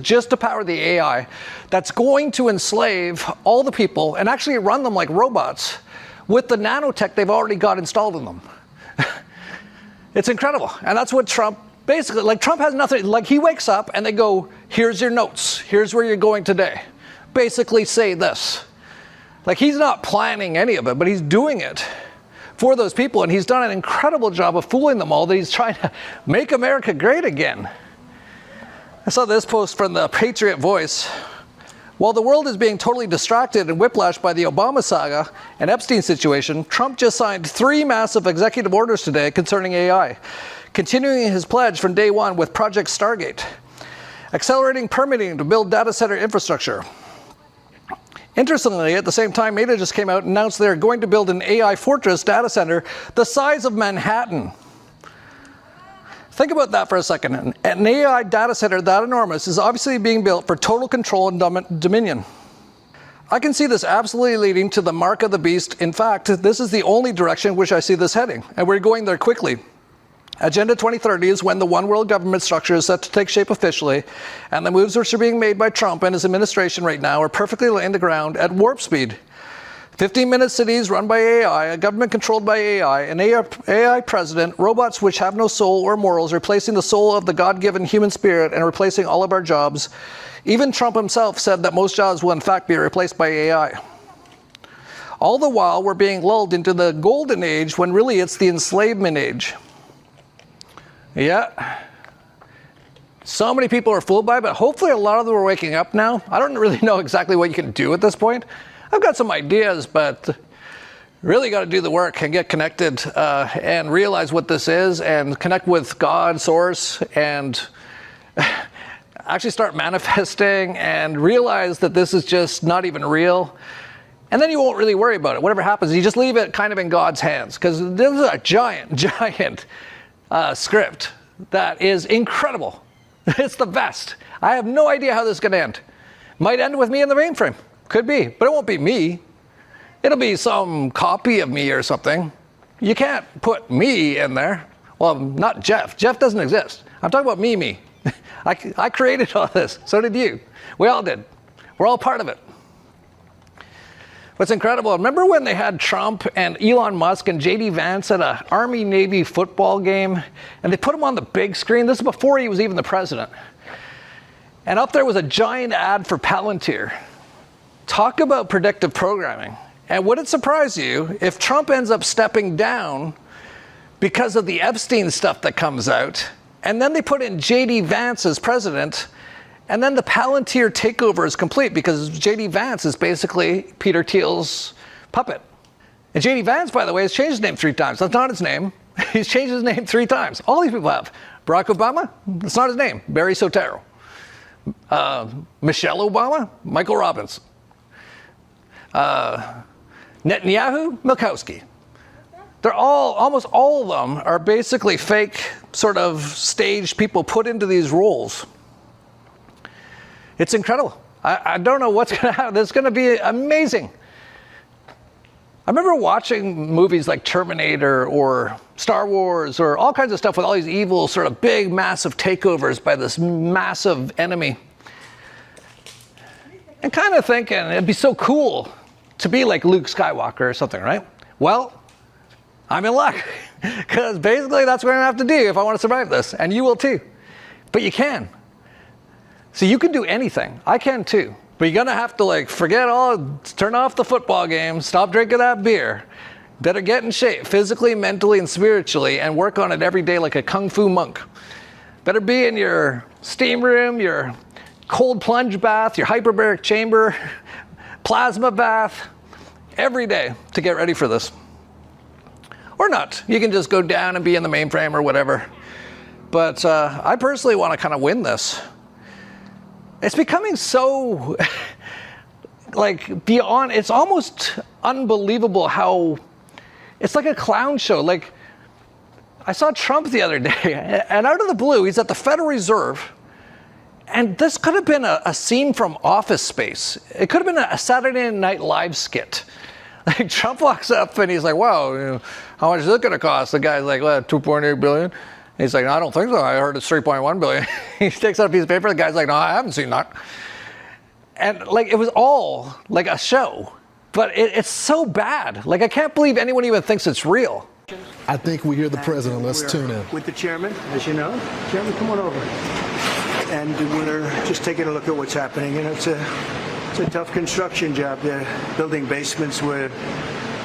just to power the AI that's going to enslave all the people and actually run them like robots with the nanotech they've already got installed in them. It's incredible. And that's what Trump, basically, like Trump has nothing, like he wakes up and they go, here's your notes, here's where you're going today. Basically say this. Like he's not planning any of it, but he's doing it for those people. And he's done an incredible job of fooling them all that he's trying to make America great again. I saw this post from the Patriot Voice. While the world is being totally distracted and whiplashed by the Obama saga and Epstein situation, Trump just signed 3 massive executive orders today concerning AI, continuing his pledge from day one with Project Stargate, accelerating permitting to build data center infrastructure. Interestingly, at the same time, Meta just came out and announced they're going to build an AI fortress data center the size of Manhattan. Think about that for a second. An AI data center that enormous is obviously being built for total control and dominion. I can see this absolutely leading to the mark of the beast. In fact, this is the only direction in which I see this heading, and we're going there quickly. Agenda 2030 is when the one world government structure is set to take shape officially, and the moves which are being made by Trump and his administration right now are perfectly laying the ground at warp speed. 15-minute cities run by AI, a government controlled by AI, an AI president, robots which have no soul or morals, replacing the soul of the God-given human spirit and replacing all of our jobs. Even Trump himself said that most jobs will in fact be replaced by AI. All the while, we're being lulled into the golden age when really it's the enslavement age. Yeah. So many people are fooled by it, but hopefully a lot of them are waking up now. I don't really know exactly what you can do at this point. I've got some ideas, but really got to do the work and get connected and realize what this is and connect with God, source, and actually start manifesting and realize that this is just not even real. And then you won't really worry about it. Whatever happens, you just leave it kind of in God's hands, because this is a giant script that is incredible. It's the best. I have no idea how this is going to end. Might end with me in the mainframe. Could be, but it won't be me. It'll be some copy of me or something. You can't put me in there. Well, not Jeff. Jeff doesn't exist. I'm talking about me. I created all this. So did you. We all did. We're all part of it. What's incredible, remember when they had Trump and Elon Musk and J.D. Vance at an Army-Navy football game? And they put him on the big screen. This is before he was even the president. And up there was a giant ad for Palantir. Talk about predictive programming. And would it surprise you if Trump ends up stepping down because of the Epstein stuff that comes out, and then they put in J.D. Vance as president, and then the Palantir takeover is complete because J.D. Vance is basically Peter Thiel's puppet. And J.D. Vance, by the way, has changed his name 3 times. That's not his name. He's changed his name 3 times. All these people have. Barack Obama, that's not his name. Barry Soetoro. Michelle Obama, Michael Robbins. Netanyahu, Milkowski. They're all, almost all of them are basically fake sort of staged people put into these roles. It's incredible. I don't know what's going to happen. It's going to be amazing. I remember watching movies like Terminator or Star Wars or all kinds of stuff with all these evil sort of big, massive takeovers by this massive enemy. And kind of thinking it'd be so cool to be like Luke Skywalker or something, right? Well, I'm in luck, because basically that's what I'm going to have to do if I want to survive this, and you will too. But you can. So you can do anything. I can too. But you're going to have to like forget all, turn off the football game, stop drinking that beer. Better get in shape physically, mentally, and spiritually, and work on it every day like a kung fu monk. Better be in your steam room, your cold plunge bath, your hyperbaric chamber, plasma bath, every day to get ready for this. Or not. You can just go down and be in the mainframe or whatever. But I personally want to kind of win this. It's becoming so, like, beyond, it's almost unbelievable how, it's like a clown show. Like, I saw Trump the other day, and out of the blue, he's at the Federal Reserve. And this could have been a scene from Office Space. It could have been a Saturday Night Live skit. Like Trump walks up and he's like, wow, you know, how much is it going to cost? The guy's like, well, 2.8 billion. And he's like, no, I don't think so. I heard it's 3.1 billion. He takes out a piece of paper. The guy's like, no, I haven't seen that. And like, it was all like a show, but it's so bad. Like, I can't believe anyone even thinks it's real. I think we hear the president. Let's tune in. With the chairman, as you know. Chairman, come on over. And we're just taking a look at what's happening. You know, it's a tough construction job. They're building basements where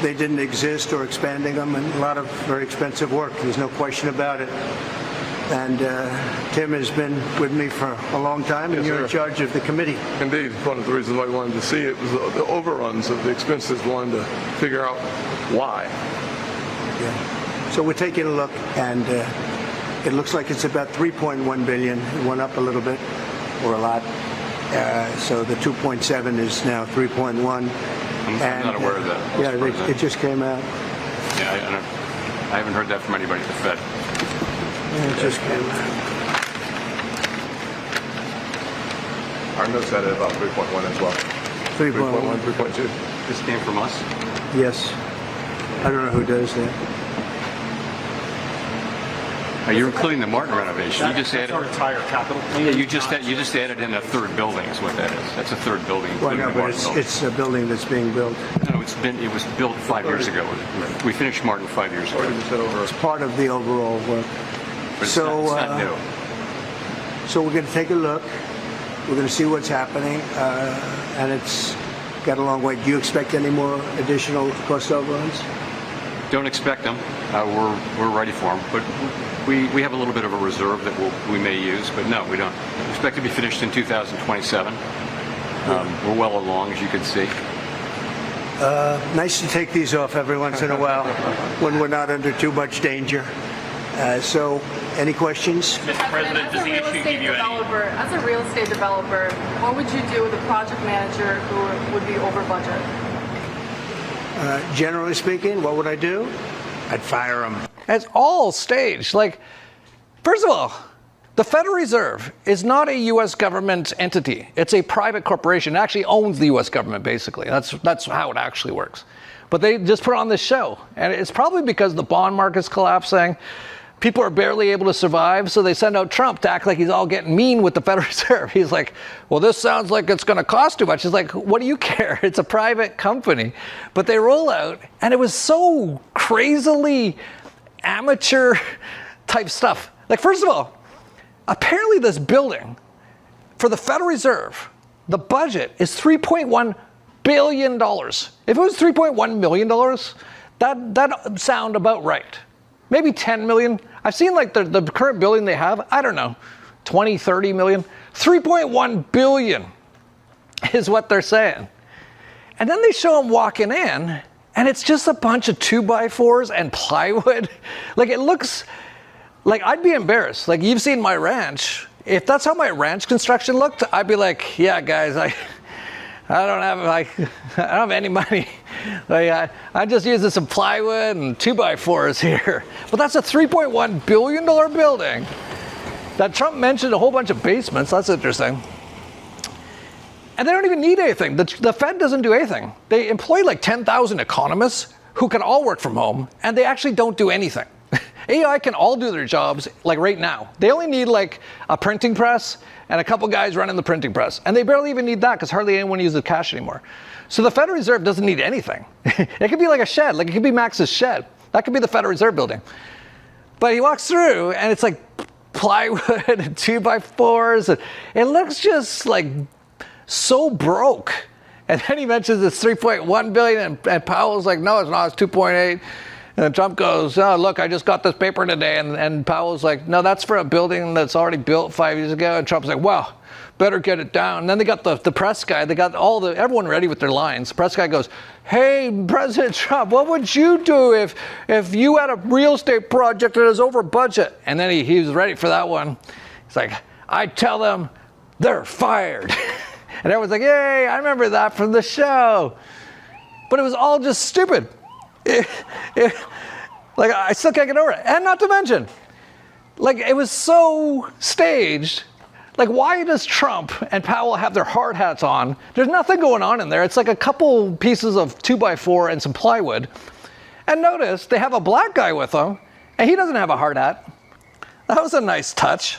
they didn't exist or expanding them, and a lot of very expensive work. There's no question about it. And Tim has been with me for a long time, and you're in charge of the committee. Indeed. One of the reasons why I wanted to see it was the overruns of the expenses, wanted to figure out why. Yeah. So we're taking a look, and it looks like it's about $3.1 billion. It went up a little bit, or a lot. So the 2.7 is now 3.1. I'm not aware of that. Yeah, it just came out. Yeah, I haven't heard that from anybody at the Fed. It just came out. Our notes had it about 3.1 as well. 3.1. 3.2. This came from us? Yes. I don't know who does that. You're including the Martin renovation. You just added our entire capital. Yeah, you just added in a third building. Is what that is. That's a third building. Well, no, the but Martin building. it's a building that's being built. No, it was built 5 years ago. We finished Martin 5 years ago. It's part of the overall work. But it's not new. So we're going to take a look. We're going to see what's happening, and it's got a long way. Do you expect any more additional cost overruns? Don't expect them. We're ready for them, but we have a little bit of a reserve that we may use. But no, we don't expect to be finished in 2027. We're well along, as you can see. Nice to take these off every once in a while when we're not under too much danger. So, any questions? Mr. President, does the issue give you any? As a real estate developer, what would you do with a project manager who would be over budget? Generally speaking, what would I do? I'd fire him. It's all staged. Like, first of all, the Federal Reserve is not a U.S. government entity. It's a private corporation. It actually owns the U.S. government, basically. That's how it actually works. But they just put on this show. And it's probably because the bond market's collapsing. People are barely able to survive, so they send out Trump to act like he's all getting mean with the Federal Reserve. He's like, well, this sounds like it's going to cost too much. He's like, what do you care? It's a private company. But they roll out, and it was so crazily amateur type stuff. Like, first of all, apparently this building for the Federal Reserve, the budget is $3.1 billion. If it was $3.1 million, that'd sound about right. Maybe 10 million. I've seen like the current building they have, I don't know, 20, 30 million. 3.1 billion is what they're saying. And then they show them walking in, and it's just a bunch of 2x4s and plywood. Like, it looks like I'd be embarrassed. Like, you've seen my ranch. If that's how my ranch construction looked, I'd be like, yeah, guys, I don't have any money. I just using some plywood and 2x4s here. But that's a $3.1 billion building that Trump mentioned a whole bunch of basements. That's interesting. And they don't even need anything. The Fed doesn't do anything. They employ like 10,000 economists who can all work from home, and they actually don't do anything. AI can all do their jobs like right now. They only need like a printing press and a couple guys running the printing press. And they barely even need that because hardly anyone uses cash anymore. So the Federal Reserve doesn't need anything. It could be like a shed, like it could be Max's shed. That could be the Federal Reserve building. But he walks through and it's like plywood and 2x4s. And it looks just like so broke. And then he mentions it's 3.1 billion and Powell's like, no, it's not, it's 2.8. And Trump goes, oh, look, I just got this paper today. And Powell's like, no, that's for a building that's already built 5 years ago. And Trump's like, well, better get it down. And then they got the press guy. They got everyone ready with their lines. The press guy goes, hey, President Trump, what would you do if you had a real estate project that is over budget? And then he was ready for that one. He's like, I'd tell them they're fired. And everyone's like, yay, I remember that from the show. But it was all just stupid. Like, I still can't get over it. And not to mention, like, it was so staged. Like, why does Trump and Powell have their hard hats on? There's nothing going on in there. It's like a couple pieces of 2x4 and some plywood. And notice, they have a black guy with them, and he doesn't have a hard hat. That was a nice touch.